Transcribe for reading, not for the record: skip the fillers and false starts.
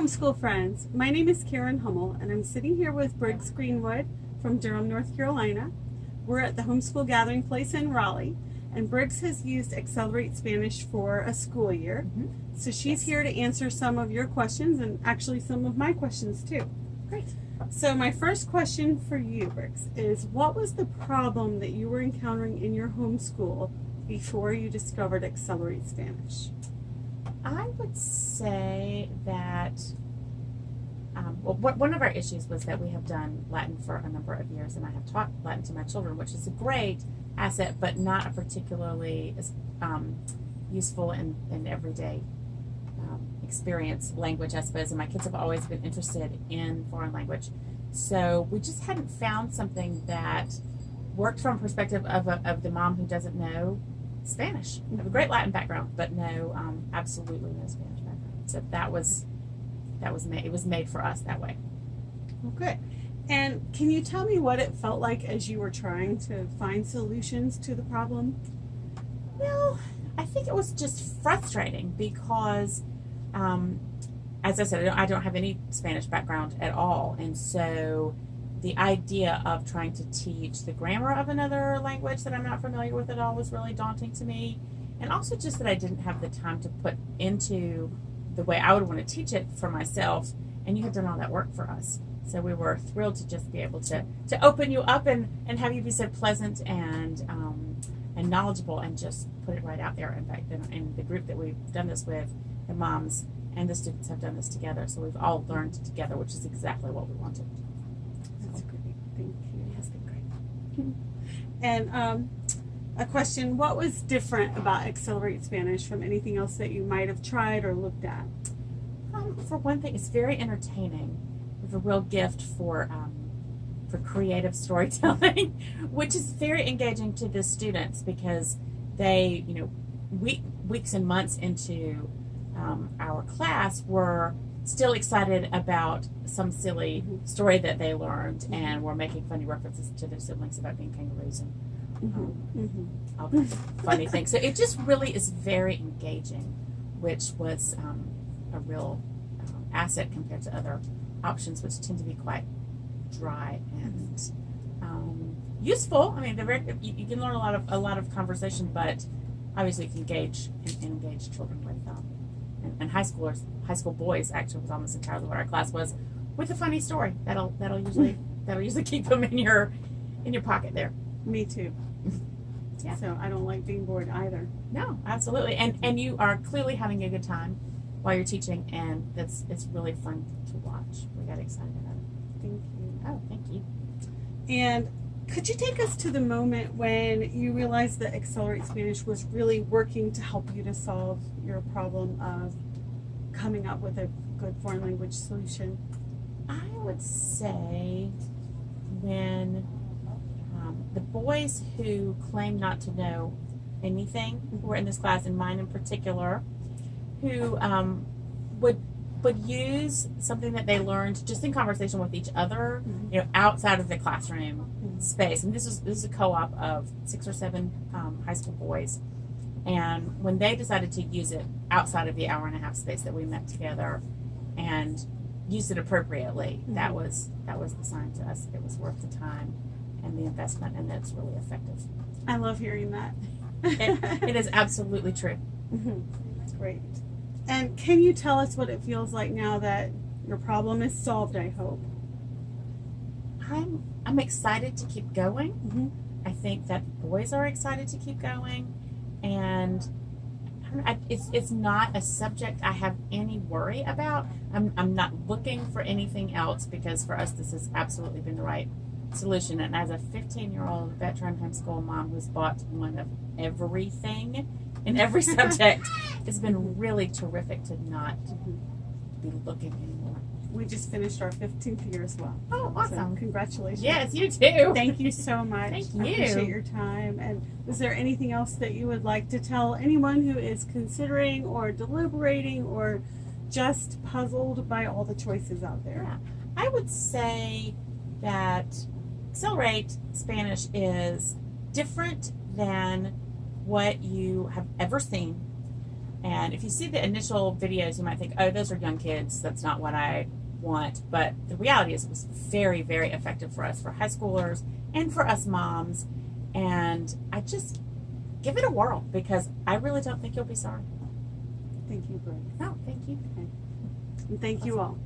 homeschool friends. My name is Karen Hummel, and I'm sitting here with Briggs Greenwood from Durham, North Carolina. We're at the Homeschool Gathering Place in Raleigh, and Briggs has used Excelerate Spanish for a school year. So she's here to answer some of your questions and actually some of my questions too. Great. So my first question for you, Briggs, is what was the problem that you were encountering in your homeschool before you discovered Excelerate Spanish? I would say that one of our issues was that we have done Latin for a number of years, and I have taught Latin to my children, which is a great asset, but not a particularly useful and everyday experience language, I suppose. And my kids have always been interested in foreign language, so we just hadn't found something that worked from a perspective of the mom who doesn't know Spanish. I have a great Latin background, but absolutely no Spanish background. So that was made. It was made for us that way. Well, good. And can you tell me what it felt like as you were trying to find solutions to the problem? Well, I think it was just frustrating because, as I said, I don't have any Spanish background at all, and so the idea of trying to teach the grammar of another language that I'm not familiar with at all was really daunting to me. And also just that I didn't have the time to put into the way I would want to teach it for myself. And you had done all that work for us. So we were thrilled to just be able to open you up and have you be so pleasant and knowledgeable and just put it right out there. In fact, in the group that we've done this with, the moms and the students have done this together. So we've all learned together, which is exactly what we wanted. That's great. Thank you. It has been great. And a question, what was different about Excelerate Spanish from anything else that you might have tried or looked at? For one thing, it's very entertaining. We have a real gift for creative storytelling, which is very engaging to the students because they, weeks and months into our class were still excited about some silly story that they learned, and were making funny references to their siblings about being kangaroos and all kinds of funny things. So it just really is very engaging, which was a real asset compared to other options, which tend to be quite dry and useful. I mean, they're very, you can learn a lot of conversation, but obviously you can engage children with and high school boys. Actually, was almost entirely what our class was, with a funny story that'll usually keep them in your pocket there. Me too. Yeah. So I don't like being bored either. No, absolutely. And you are clearly having a good time while you're teaching, and it's really fun to watch. We got excited about it. Thank you. Oh, thank you. And could you take us to the moment when you realized that Excelerate Spanish was really working to help you to solve your problem of coming up with a good foreign language solution? I would say when the boys who claim not to know anything, who were in this class, and mine in particular, who would use something that they learned just in conversation with each other, outside of the classroom space. And this is a co-op of 6 or 7 high school boys. And when they decided to use it outside of the hour and a half space that we met together and used it appropriately, that was the sign to us it was worth the time and the investment, and that's really effective. I love hearing that. It is absolutely true. Great. And can you tell us what it feels like now that your problem is solved, I hope? I'm excited to keep going. I think that the boys are excited to keep going, and it's not a subject I have any worry about. I'm not looking for anything else, because for us this has absolutely been the right solution. And as a 15-year-old veteran homeschool mom who's bought one of everything in every subject, it's been really terrific to not be looking anymore. We just finished our 15th year as well. Oh, awesome. So congratulations. Yes, you too. Thank you so much. Thank I you. appreciate your time. And is there anything else that you would like to tell anyone who is considering or deliberating or just puzzled by all the choices out there? Yeah. I would say that Excelerate Spanish is different than what you have ever seen. And if you see the initial videos, you might think, oh, those are young kids. That's not what I want. But the reality is it was very, very effective for us, for high schoolers and for us moms. And I just give it a whirl because I really don't think you'll be sorry. Thank you, Briggs. No, thank you. And thank you all.